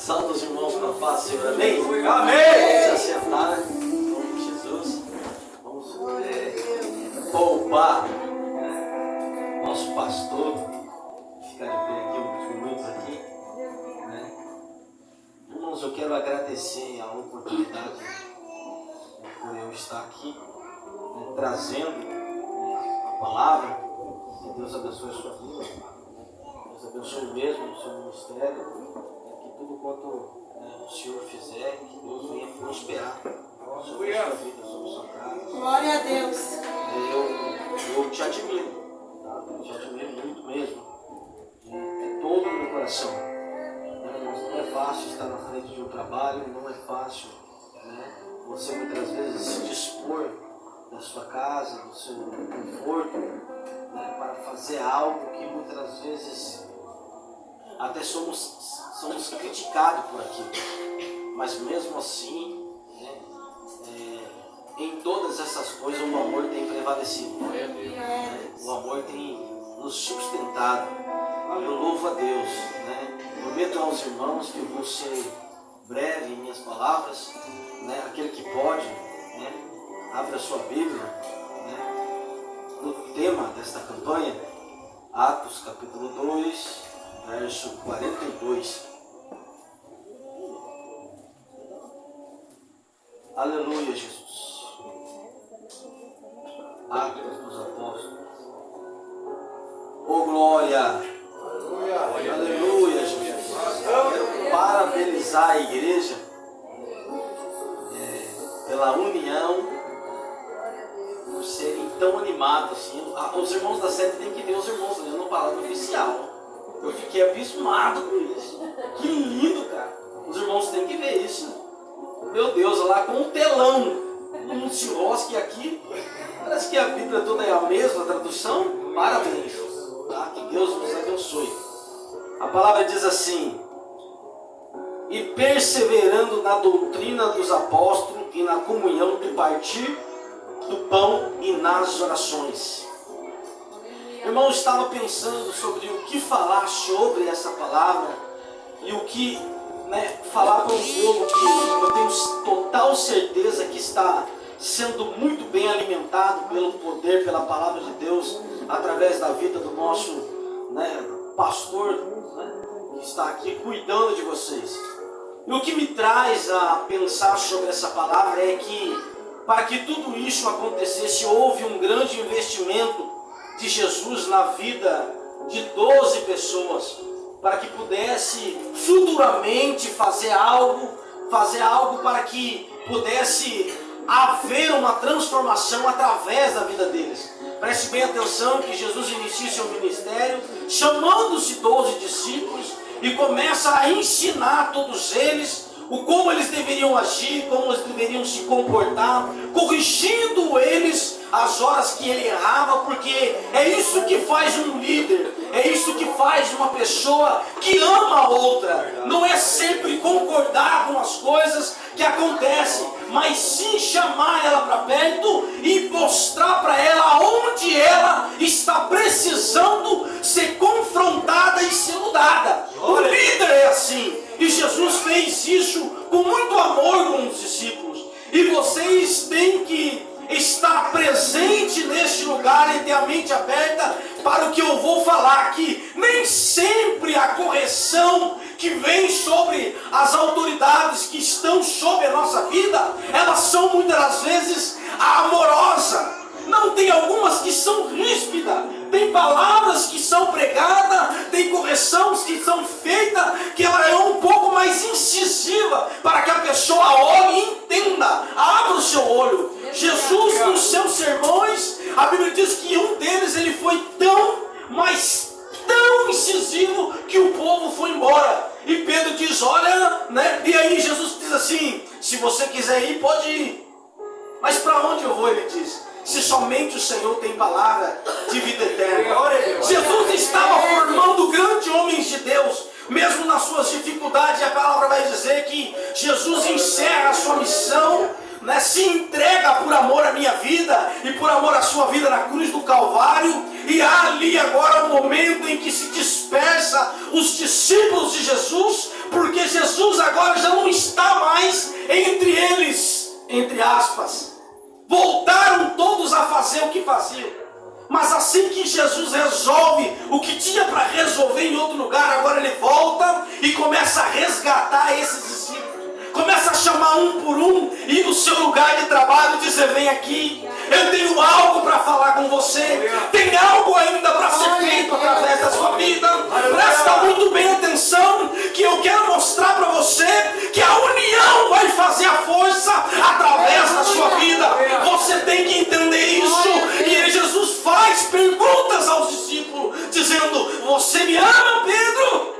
Salve os irmãos para a paz do Senhor, amém? Amém! Vamos se assentar, em nome de Jesus. Vamos poupar nosso pastor, ficar de pé aqui uns minutos aqui. Irmãos, eu quero agradecer a oportunidade por eu estar aqui, trazendo a palavra. Que Deus abençoe a sua vida, Deus abençoe mesmo o seu ministério. Tudo quanto o Senhor fizer, que Deus venha prosperar sobre a sua vida, sobre a sua casa. Glória a Deus. Eu te admiro, tá? Eu te admiro muito mesmo, de todo o meu coração. Não é fácil estar na frente de um trabalho, não é fácil, você muitas vezes se dispor da sua casa, do seu conforto, para fazer algo que muitas vezes até somos criticados por aquilo, mas mesmo assim, em todas essas coisas o amor tem prevalecido, o amor tem nos sustentado. Eu louvo a Deus, prometo aos irmãos que eu vou ser breve em minhas palavras, aquele que pode, abre a sua Bíblia, no tema desta campanha, Atos capítulo 2, verso 42. Aleluia, Jesus. Atos dos Apóstolos. Oh, glória. Aleluia, Jesus. Quero parabenizar a igreja pela união, por serem tão animados assim. Os irmãos da sede têm que ver os irmãos lendo a palavra oficial. Eu fiquei abismado com isso. Que lindo, cara. Os irmãos têm que ver isso. Meu Deus, lá com um telão. Não se rosque aqui. Parece que a Bíblia toda é a mesma tradução. Parabéns. Tá? Que Deus nos abençoe. A palavra diz assim: e perseverando na doutrina dos apóstolos e na comunhão do partir do pão e nas orações. Irmão, eu estava pensando sobre o que falar sobre essa palavra e o que falar para um povo que eu tenho total certeza que está sendo muito bem alimentado pelo poder, pela palavra de Deus, através da vida do nosso pastor, que está aqui cuidando de vocês. E o que me traz a pensar sobre essa palavra é que, para que tudo isso acontecesse, houve um grande investimento de Jesus na vida de 12 pessoas, para que pudesse futuramente fazer algo para que pudesse haver uma transformação através da vida deles. Preste bem atenção que Jesus inicia seu ministério chamando-se 12 discípulos e começa a ensinar todos eles como eles deveriam agir, como eles deveriam se comportar, corrigindo eles as horas que ele errava, porque é isso que faz um líder, é isso que faz uma pessoa que ama a outra. Não é sempre concordar com as coisas que acontecem, mas sim chamar ela para perto e mostrar para ela onde ela está precisando ser confrontada e ser mudada. O líder é assim. E Jesus fez isso com muito amor com os discípulos. E vocês têm que estar presente neste lugar e ter a mente aberta para o que eu vou falar aqui. Nem sempre a correção que vem sobre as autoridades que estão sobre a nossa vida, elas são muitas das vezes amorosas. Não, tem algumas que são ríspidas, tem palavras que são pregadas, tem correções que são feitas, que ela é um pouco mais incisiva, para que a pessoa olhe e entenda, abra o seu olho. Jesus, nos seus sermões, a Bíblia diz que um deles ele foi tão incisivo que o povo foi embora. E Pedro diz, olha, e aí Jesus diz assim, se você quiser ir, pode ir. Mas para onde eu vou, ele diz, se somente o Senhor tem palavra de vida eterna. Jesus estava formando grandes homens de Deus, mesmo nas suas dificuldades. A palavra vai dizer que Jesus encerra a sua missão, se entrega por amor à minha vida e por amor à sua vida na cruz do Calvário. E há ali agora um momento em que se dispersa os discípulos de Jesus, porque Jesus está mais entre eles, entre aspas. Voltaram todos a fazer o que faziam. Mas assim que Jesus resolve o que tinha para resolver em outro lugar, agora ele volta e começa a resgatar esses discípulos. Começa a chamar um por um, e no seu lugar de trabalho dizer: vem aqui, eu tenho algo para falar com você, tem algo ainda para ser feito através da sua vida. Presta muito bem atenção, que eu quero mostrar para você que a união vai fazer a força através da sua vida. Você tem que entender isso. E Jesus faz perguntas aos discípulos, dizendo: você me ama, Pedro?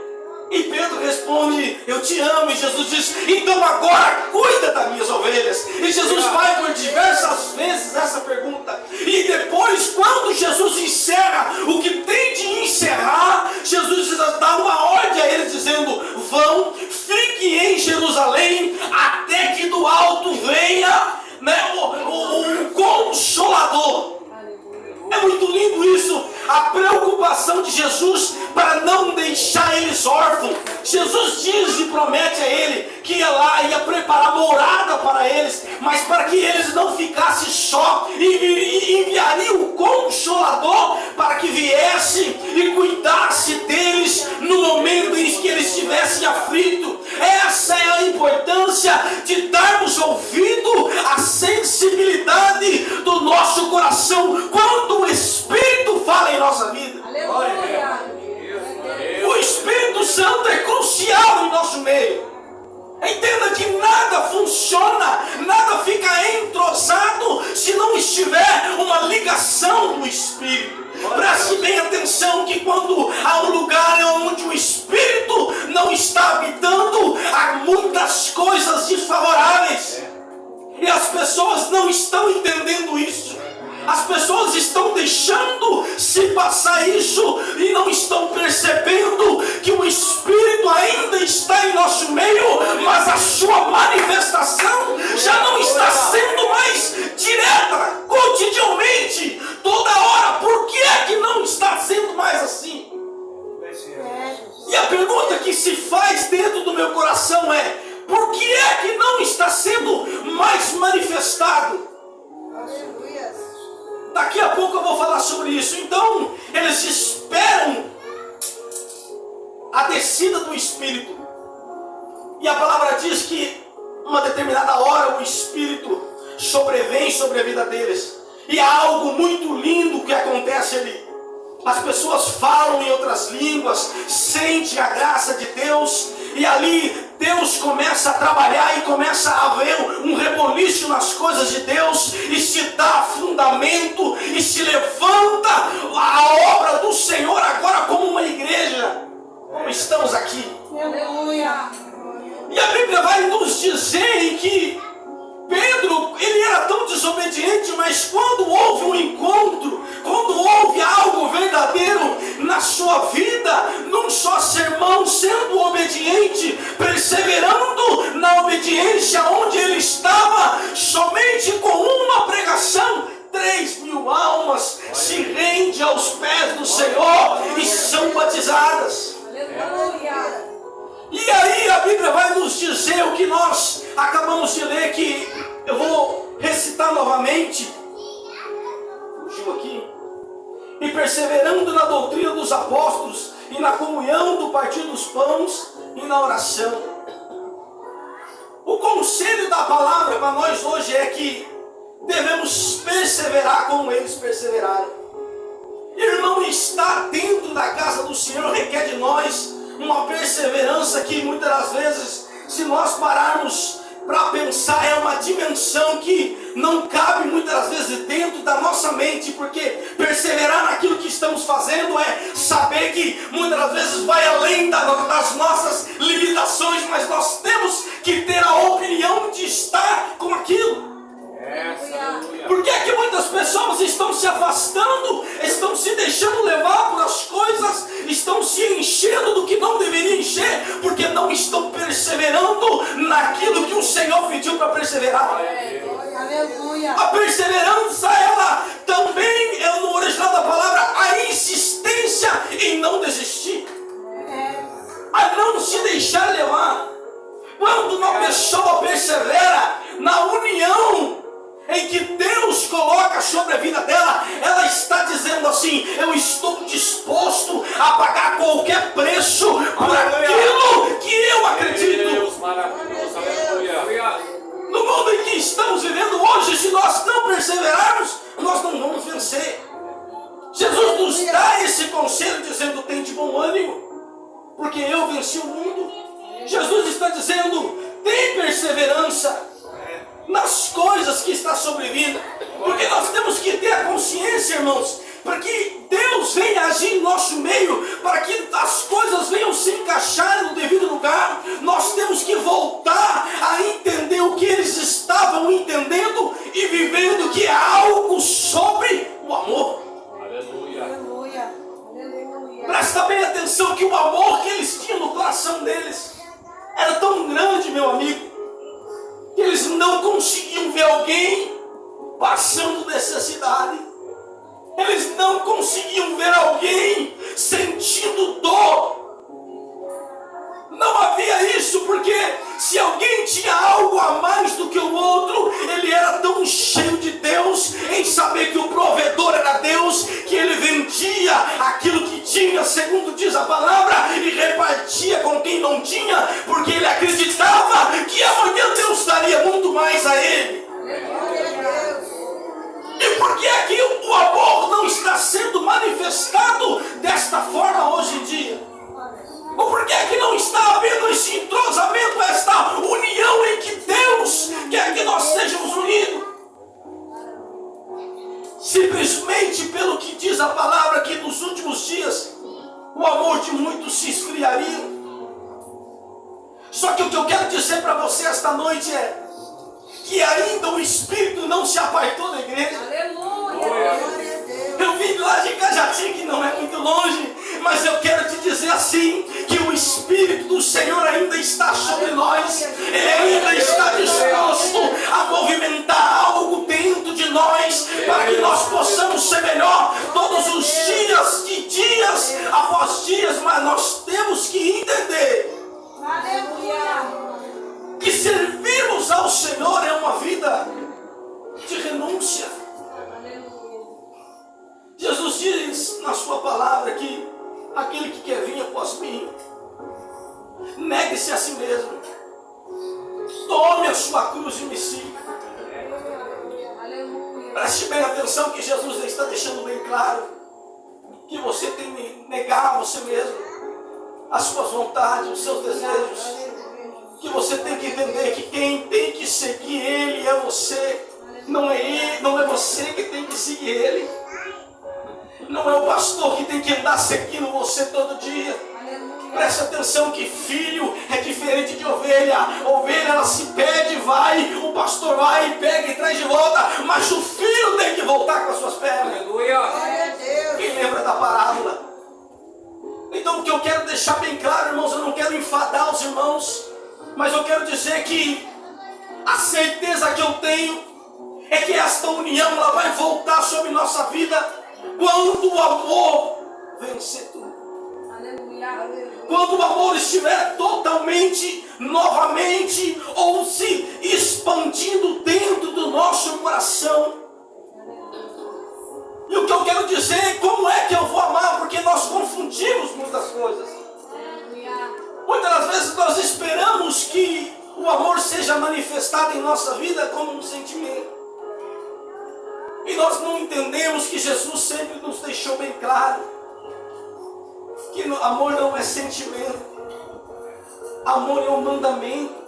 E Pedro responde: eu te amo. E Jesus diz: então agora cuida das minhas ovelhas. E Jesus vai por diversas vezes essa pergunta. E depois, quando Jesus encerra o que tem de encerrar, Jesus dá uma ordem a eles dizendo: vão, fiquem em Jerusalém, até que do alto venha, né, o Consolador. É muito lindo isso, a preocupação de Jesus para não deixar eles órfãos. Jesus diz e promete a ele que ia lá, ia preparar morada para eles, mas para que eles não ficassem só, enviaria o Consolador para que viesse e cuidasse deles no momento em que eles estivessem aflitos. Essa é a importância de darmos ouvido à sensibilidade do nosso coração quando o Espírito fala em nossa vida. Aleluia. O Espírito Santo é crucial em nosso meio. Entenda que nada funciona, nada fica entrosado se não estiver uma ligação do Espírito. Preste bem atenção que quando há um lugar onde o Espírito não está habitando, há muitas coisas desfavoráveis. E as pessoas não estão entendendo isso. As pessoas estão deixando se passar isso e não estão percebendo que o Espírito ainda está em nosso meio, mas a sua manifestação já não está sendo mais direta, cotidianamente, toda hora. Por que é que não está sendo mais assim? E a pergunta que se faz dentro do meu coração é: por que é que não está sendo mais manifestado? Daqui a pouco eu vou falar sobre isso. Então, eles esperam a descida do Espírito. E a palavra diz que uma determinada hora o Espírito sobrevém sobre a vida deles. E há algo muito lindo que acontece ali. As pessoas falam em outras línguas, sentem a graça de Deus, e ali Deus começa a trabalhar e começa a haver um reboliço nas coisas de Deus, e se dá fundamento, e se levanta a obra do Senhor agora como uma igreja, como estamos aqui. Aleluia. E a Bíblia vai nos dizer que Pedro, ele era tão desobediente, mas quando houve um encontro, quando houve algo verdadeiro na sua vida, num só sermão, sendo obediente, perseverando na obediência onde ele estava, somente com uma pregação, 3.000 almas se rendem aos pés do Senhor e são batizadas. Aleluia. E aí a Bíblia vai nos dizer o que nós acabamos de ler, que eu vou recitar novamente. Fugiu aqui. E perseverando na doutrina dos apóstolos, e na comunhão do partir dos pães, e na oração. O conselho da palavra para nós hoje é que devemos perseverar como eles perseveraram. Irmão, estar dentro da casa do Senhor requer de nós uma perseverança que muitas das vezes, se nós pararmos para pensar, é uma dimensão que não cabe muitas das vezes dentro da nossa mente, porque perseverar naquilo que estamos fazendo é saber que muitas das vezes vai além das nossas limitações, mas nós temos que ter a opinião de estar com aquilo. Por que é que muitas pessoas estão se afastando, estão se deixando levar por as coisas, estão se enchendo do que não deveria encher, porque não estão perseverando naquilo que o Senhor pediu para perseverar. Aleluia. A perseverança, ela também é no original da palavra a insistência em não desistir, a não se deixar levar. Quando uma pessoa persevera na união em que Deus coloca sobre a vida dela, ela está dizendo assim: eu estou disposto a pagar qualquer preço por aquilo que eu acredito. Deus, maravilhoso, aleluia. No mundo em que estamos vivendo hoje, se nós não perseverarmos, nós não vamos vencer. Jesus nos dá esse conselho dizendo: tem de bom ânimo, porque eu venci o mundo. Jesus está dizendo: tem perseverança nas coisas que está sobrevindo, porque nós temos que ter a consciência, irmãos, para que Deus venha agir em nosso meio, para que as coisas venham se encaixar no devido lugar. Nós temos que voltar a entender o que eles estavam entendendo e vivendo, que é algo sobre o amor. Aleluia. Aleluia. Aleluia. Presta bem atenção que o amor que eles tinham no coração deles era tão grande, meu amigo, que eles não conseguiam ver alguém passando necessidade. Eles não conseguiam ver alguém sentindo dor. Não havia isso, porque se alguém tinha algo a mais do que o outro, ele era tão cheio de Deus, em saber que o provedor era Deus, que ele vendia aquilo que tinha, segundo diz a palavra, e repartia com quem não tinha, porque ele acreditava que amanhã Deus daria muito mais a ele. E por que é que o amor não está sendo manifestado desta forma hoje em dia? Ou por que é que não está havendo esse entrosamento, esta união em que Deus quer que nós sejamos unidos? Simplesmente pelo que diz a palavra, que nos últimos dias o amor de muitos se esfriaria. Só que o que eu quero dizer para você esta noite é que ainda o Espírito não se apartou da igreja. Aleluia. Eu vim lá de Cajati, que não é muito longe, mas eu quero te dizer assim, que o Espírito do Senhor ainda está sobre nós. Ele ainda está disposto a movimentar algo dentro de nós, para que nós possamos ser melhor todos os dias, de dias após dias. Mas nós temos que entender que servirmos ao Senhor é uma vida de renúncia. Jesus diz na sua palavra que aquele que quer vir após mim, negue-se a si mesmo, tome a sua cruz e me siga. Preste bem atenção que Jesus está deixando bem claro que você tem que negar a você mesmo, as suas vontades, os seus desejos, que você tem que entender que quem tem que seguir Ele é você, não é Ele, não é você que tem que seguir Ele. Não é o pastor que tem que andar seguindo você todo dia. Preste atenção que filho é diferente de ovelha. Ovelha, ela se pede, vai, o pastor vai, pega e traz de volta, mas o filho tem que voltar com as suas pernas. Aleluia. Quem lembra da parábola? Então o que eu quero deixar bem claro, irmãos, eu não quero enfadar os irmãos, mas eu quero dizer que a certeza que eu tenho é que esta união ela vai voltar sobre nossa vida quando o amor vencer tudo. Quando o amor estiver totalmente, novamente, ou se expandindo dentro do nosso coração. E o que eu quero dizer é como é que eu vou amar, porque nós confundimos muitas coisas. Muitas das vezes nós esperamos que o amor seja manifestado em nossa vida como um sentimento. E nós não entendemos que Jesus sempre nos deixou bem claro que amor não é sentimento, amor é um mandamento.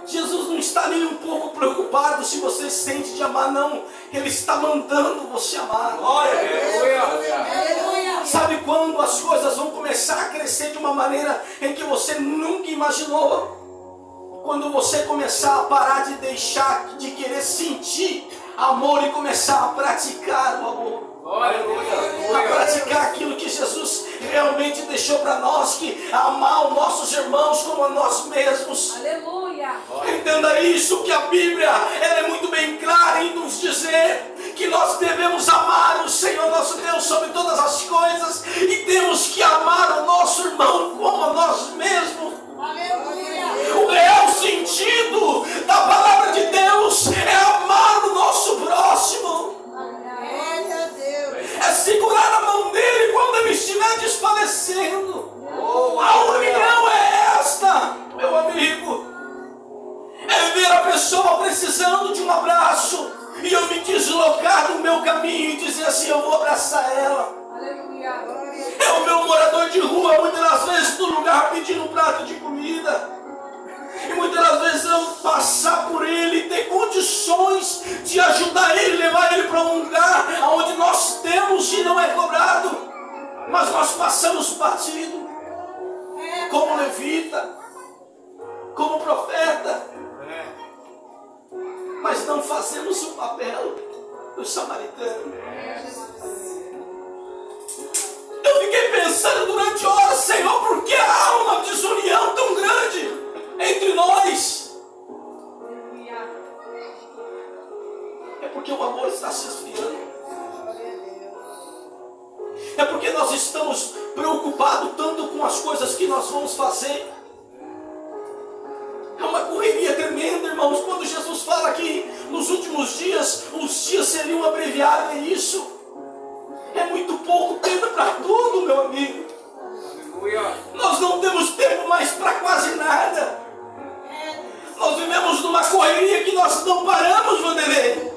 Jesus não está nem um pouco preocupado se você sente de amar, não. Ele está mandando você amar. Aleluia. Sabe quando as coisas vão começar a crescer de uma maneira em que você nunca imaginou? Quando você começar a parar de deixar de querer sentir amor e começar a praticar o amor. A praticar aquilo que Jesus realmente deixou para nós, que amar os nossos irmãos como a nós mesmos. Aleluia. Entenda isso, que a Bíblia ela é muito bem clara em nos dizer que nós devemos amar o Senhor nosso Deus sobre todas as coisas e temos que amar o nosso irmão como a nós mesmos. Aleluia. dizer assim, eu vou abraçar ela. Aleluia. É o meu morador de rua, muitas das vezes no lugar pedindo um prato de comida. E muitas das vezes eu passar por ele e ter condições de ajudar ele, levar ele para um lugar onde nós temos e não é cobrado. Mas nós passamos batido, como levita, como profeta. Mas não fazemos o papel do samaritano. Eu fiquei pensando durante horas, Senhor, por que há uma desunião tão grande entre nós? É porque o amor está se esfriando. É porque nós estamos preocupados tanto com as coisas que nós vamos fazer. É uma correria tremenda, irmãos. Quando Jesus fala que nos últimos dias, os dias seriam abreviados, é isso. É muito pouco tempo para tudo, meu amigo. Nós não temos tempo mais para quase nada. Nós vivemos numa correria que nós não paramos, Vanderlei.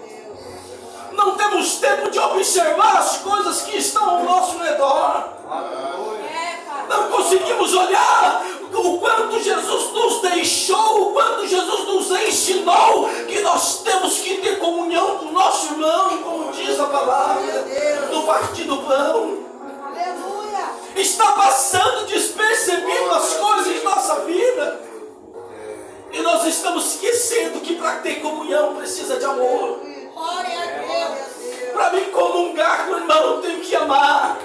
Não temos tempo de observar as coisas que estão ao nosso redor. Não conseguimos olhar o quanto Jesus nos deixou, o quanto Jesus nos ensinou que nós temos que ter comunhão com o nosso irmão, como diz a palavra, no partir do pão. Está passando despercebido as coisas em nossa vida. E nós estamos esquecendo que para ter comunhão precisa de amor. Para me comungar com o irmão, eu tenho que amar.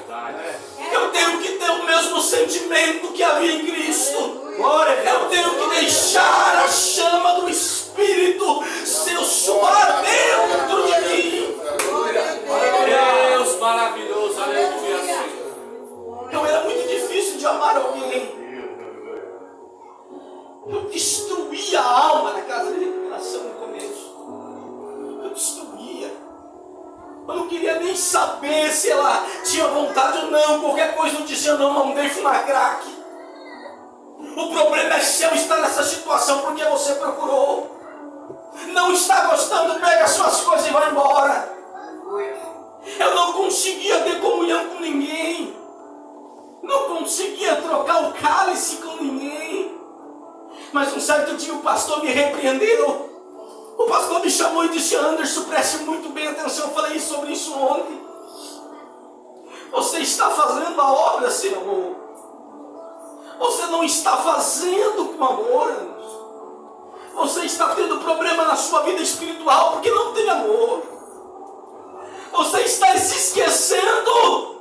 Eu tenho que ter o mesmo sentimento que havia em Cristo. Eu tenho que deixar a chama do Espírito suar dentro de mim. Deus maravilhoso, aleluia. Então era muito difícil de amar alguém. Eu destruía a alma na casa de recuperação no começo. Eu destruía. Eu não queria nem saber se ela tinha vontade ou não. Qualquer coisa eu dizia, não deixe fumar crack. O problema é seu estar nessa situação porque você procurou. Não está gostando, pega as suas coisas e vai embora. Eu não conseguia ter comunhão com ninguém. Não conseguia trocar o cálice com ninguém. Mas um certo dia o pastor me repreendeu. O pastor me chamou e disse, Anderson, preste muito bem atenção, eu falei sobre isso ontem. Você está fazendo a obra sem amor. Você não está fazendo com amor. Você está tendo problema na sua vida espiritual porque não tem amor. Você está se esquecendo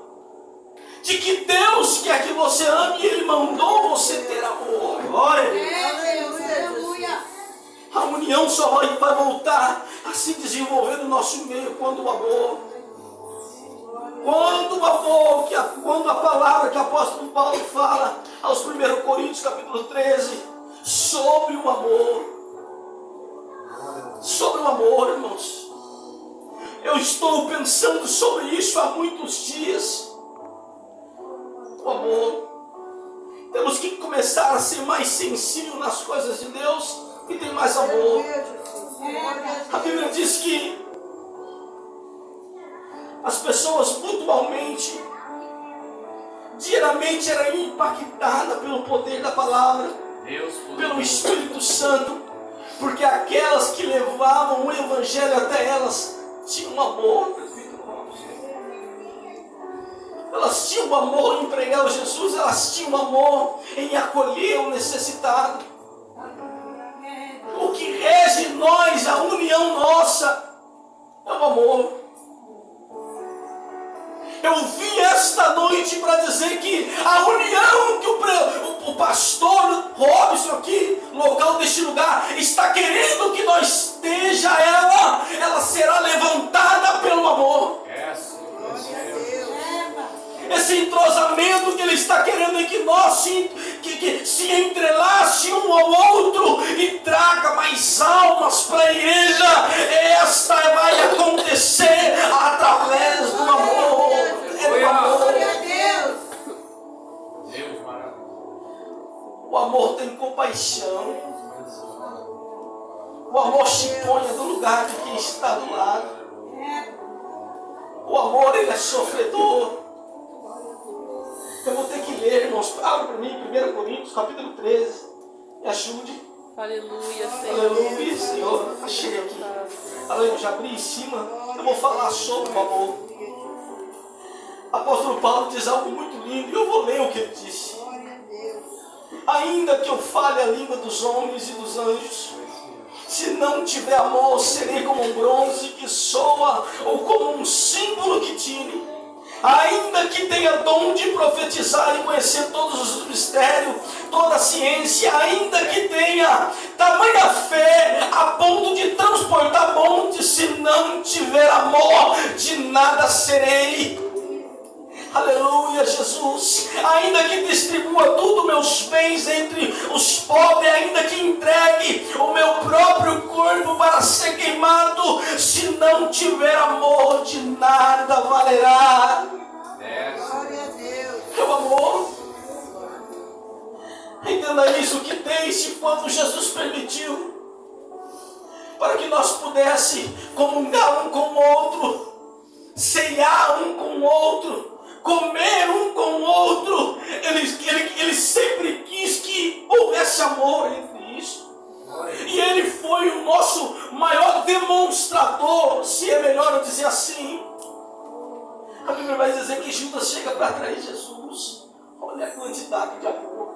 de que Deus quer que você ame e Ele mandou você ter amor. Glória. A união só vai voltar a se desenvolver no nosso meio quando o amor. Quando a palavra que o apóstolo Paulo fala aos 1 Coríntios capítulo 13 sobre o amor. Sobre o amor, irmãos. Eu estou pensando sobre isso há muitos dias. O amor. Temos que começar a ser mais sensível nas coisas de Deus e ter mais amor. A Bíblia diz que as pessoas mutualmente, diariamente eram impactadas pelo poder da palavra, pelo Espírito Santo, porque aquelas que levavam o Evangelho até elas tinham amor. Elas tinham amor em pregar Jesus, elas tinham amor em acolher o necessitado. O que rege nós, a união nossa, é o amor. Eu vim esta noite para dizer que a união que o pastor Robson aqui, local deste lugar, está querendo que nós esteja, ela será levantada pelo amor. Esse entrosamento que Ele está querendo é que nós se entrelace um ao outro e traga mais almas para a igreja. Esta vai acontecer através do amor. Glória a Deus. O amor tem compaixão. O amor se põe no lugar de quem está do lado. O amor, ele é sofredor. Eu vou ter que ler, irmãos. Abra para mim, 1 Coríntios, capítulo 13. Me ajude. Aleluia, Senhor. Aleluia, Senhor. Achei aqui. Aleluia, já abri em cima. Eu vou falar sobre o amor. Apóstolo Paulo diz algo muito lindo. E eu vou ler o que ele disse. Ainda que eu fale a língua dos homens e dos anjos, se não tiver amor, serei como um bronze que soa, ou como um símbolo que tire. Ainda que tenha dom de profetizar e conhecer todos os mistérios, toda a ciência, ainda que tenha tamanha fé a ponto de transportar montes, se não tiver amor, de nada serei. Aleluia, Jesus. Ainda que distribua tudo meus bens entre os pobres, ainda que entregue o meu próprio corpo para ser queimado, se não tiver amor, de nada valerá. Glória a Deus. É o amor. Entenda isso, que desde quando Jesus permitiu, para que nós pudéssemos comungar um com o outro, ceiar um com o outro, comer um com o outro, ele sempre quis que houvesse amor entre isso. E ele foi o nosso maior demonstrador, se é melhor eu dizer assim. A Bíblia vai dizer que Judas chega para atrair Jesus. Olha a quantidade de amor.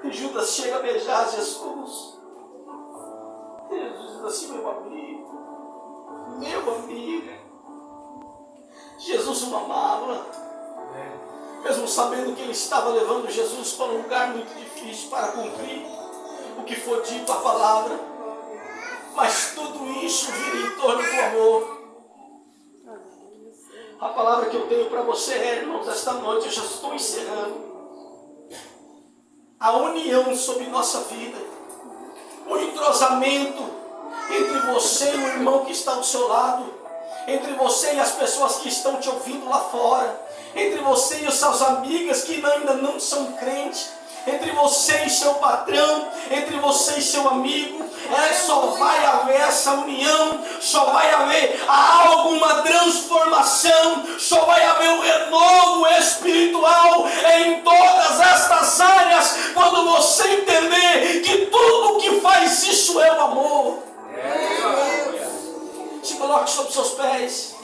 E Judas chega a beijar Jesus. Jesus diz assim: meu amigo. Jesus o amava, mesmo sabendo que ele estava levando Jesus para um lugar muito difícil para cumprir o que foi dito, a palavra. Mas tudo isso vira em torno do amor. A palavra que eu tenho para você, irmãos, esta noite eu já estou encerrando. A união sobre nossa vida, o entrosamento entre você e o irmão que está ao seu lado, entre você e as pessoas que estão te ouvindo lá fora, entre você e as suas amigas que ainda não são crentes, entre você e seu patrão, entre você e seu amigo, só vai haver essa união, só vai haver alguma transformação, só vai haver um renovo espiritual em todas estas áreas, quando você entender que tudo que faz isso é o amor. Se coloque sobre seus pés.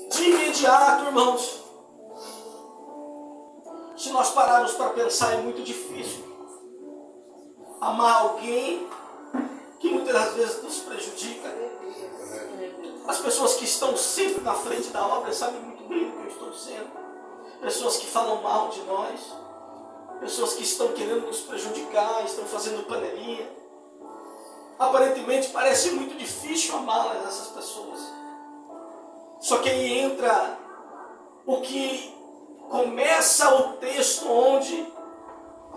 De imediato, irmãos, se nós pararmos para pensar, é muito difícil amar alguém que muitas das vezes nos prejudica. As pessoas que estão sempre na frente da obra sabem muito bem o que eu estou dizendo. Pessoas que falam mal de nós, pessoas que estão querendo nos prejudicar, estão fazendo panelinha. Aparentemente parece muito difícil amá-las, essas pessoas. Só que aí entra o que começa o texto onde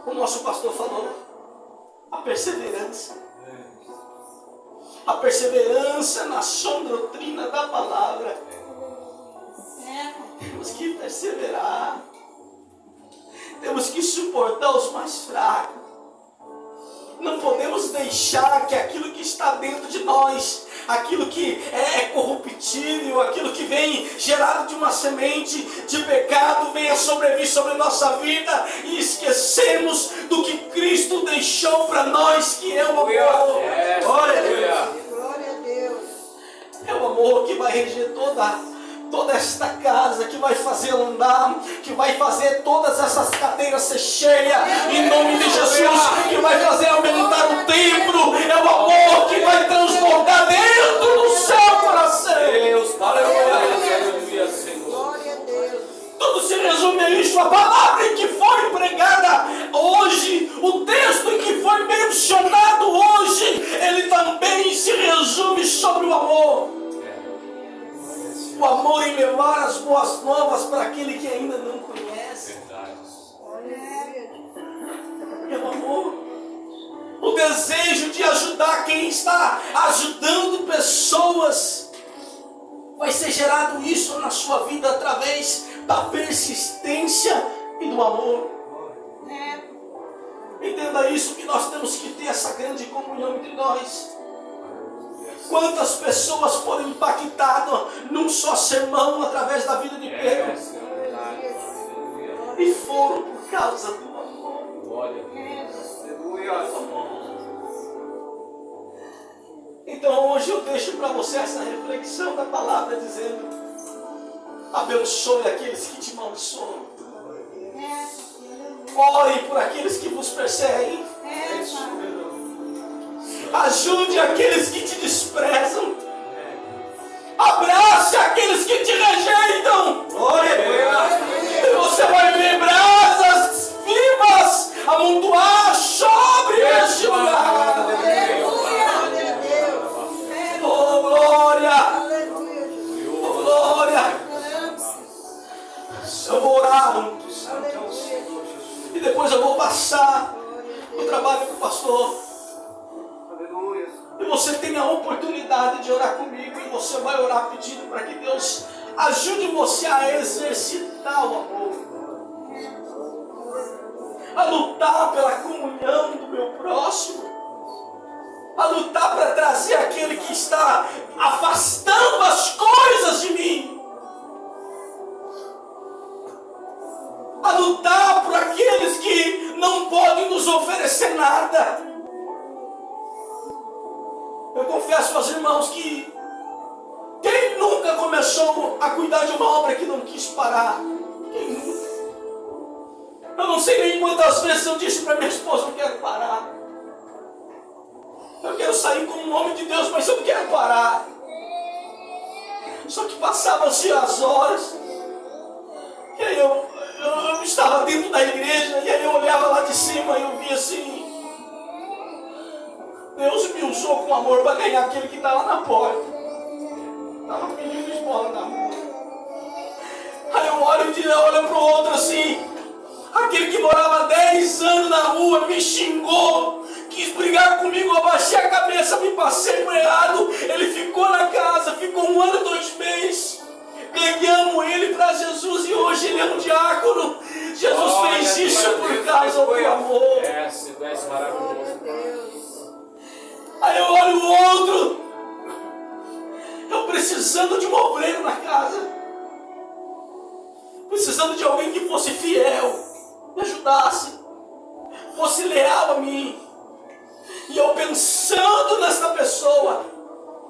o nosso pastor falou: a perseverança. A perseverança na sã doutrina da palavra. Temos que perseverar. Temos que suportar os mais fracos. Não podemos deixar que aquilo que está dentro de nós, aquilo que é corruptível, aquilo que vem gerado de uma semente de pecado, venha sobrevir sobre nossa vida e esquecemos do que Cristo deixou para nós, que é o amor. Glória a Deus. É o amor que vai reger toda esta casa, que vai fazer ela andar, que vai fazer todas essas cadeiras ser cheias, em nome de Jesus, que vai fazer aumentar o templo. É o amor que vai transbordar dentro do seu coração. Deus, aleluia, Senhor. Tudo se resume a isso. A palavra que foi pregada hoje, o texto que foi mencionado hoje, ele também se resume sobre o amor. O amor em levar as boas novas para aquele que ainda não conhece. É o amor. O desejo de ajudar quem está ajudando pessoas. Vai ser gerado isso na sua vida através da persistência e do amor. Entenda isso, que nós temos que ter essa grande comunhão entre nós. Quantas pessoas foram impactadas num só sermão através da vida de Pedro? E foram por causa do amor. Glória a Deus. Então hoje eu deixo para você essa reflexão da palavra dizendo: abençoe aqueles que te amaldiçoam. Ore por aqueles que vos perseguem. Ajude aqueles que te desprezam. Abrace aqueles que te rejeitam. E você vai ver brasas vivas amontoar sobre este lugar. Oh, glória! Oh, glória! Eu vou orar juntos. E depois eu vou passar o trabalho com o pastor. E você tem a oportunidade de orar comigo. E você vai orar pedindo para que Deus ajude você a exercitar o amor, a lutar pela comunhão do meu próximo, a lutar para trazer aquele que está afastando as coisas de mim, a lutar por aqueles que não podem nos oferecer nada. Eu confesso aos irmãos que quem nunca começou a cuidar de uma obra que não quis parar? Quem nunca? Eu não sei nem quantas vezes eu disse para minha esposa: eu quero parar. Eu quero sair como um homem de Deus, mas eu quero parar. Só que passavam-se as horas. E aí eu estava dentro da igreja. E aí eu olhava lá de cima e eu via assim: Deus me usou com amor para ganhar aquele que está lá na porta. Estava pedindo esmola na rua. Aí eu olho para o outro assim. Aquele que morava 10 anos na rua me xingou, quis brigar comigo, eu abaixei a cabeça, me passei por errado. Ele ficou na casa, ficou 1 ano, 2 meses. Ganhamos ele para Jesus e hoje ele é um diácono. Jesus fez isso por causa do amor. Tu és maravilhoso. Aí eu olho o outro, eu precisando de um obreiro na casa, precisando de alguém que fosse fiel, me ajudasse, fosse leal a mim. E eu pensando nessa pessoa,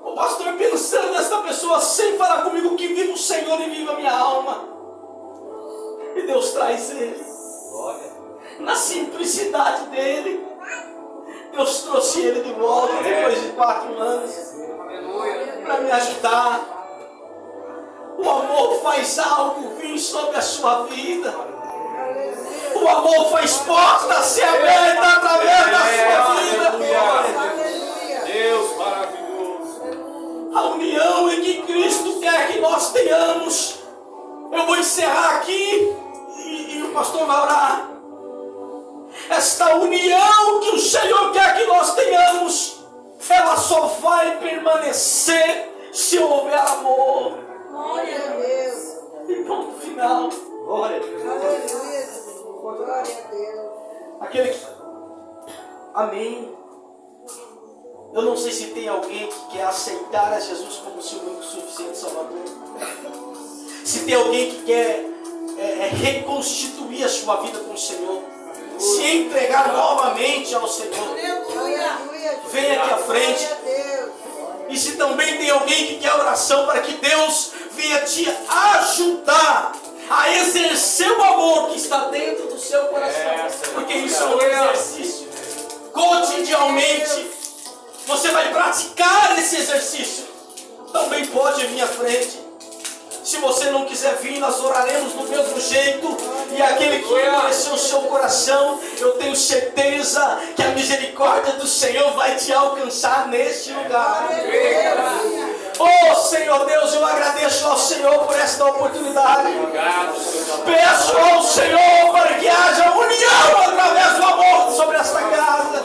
o pastor pensando nessa pessoa, sem falar comigo que viva o Senhor e viva a minha alma. E Deus traz ele, na simplicidade dele. Deus trouxe ele de volta depois de 4 anos para me ajudar. O amor faz algo vir sobre a sua vida. O amor faz porta ser aberta através da sua vida. Deus maravilhoso. A união em que Cristo quer que nós tenhamos. Eu vou encerrar aqui e o pastor vai orar. Esta união que o Senhor quer que nós tenhamos, ela só vai permanecer se houver amor. Glória a Deus. E ponto final. Glória a Deus. Aleluia. Glória a Deus. Aquele que... Amém. Eu não sei se tem alguém que quer aceitar a Jesus como seu único suficiente Salvador. Se tem alguém que quer reconstituir a sua vida com o Senhor. Se entregar novamente ao Senhor. Venha aqui à frente. E se também tem alguém que quer oração para que Deus venha te ajudar a exercer o amor que está dentro do seu coração. Porque isso é um exercício. Cotidianamente você vai praticar esse exercício. Também pode vir à frente. Se você não quiser vir, nós oraremos do mesmo jeito. E aquele que endureceu o seu coração, eu tenho certeza que a misericórdia do Senhor vai te alcançar neste lugar. Oh Senhor Deus, eu agradeço ao Senhor por esta oportunidade. Peço ao Senhor para que haja união através do amor sobre esta casa.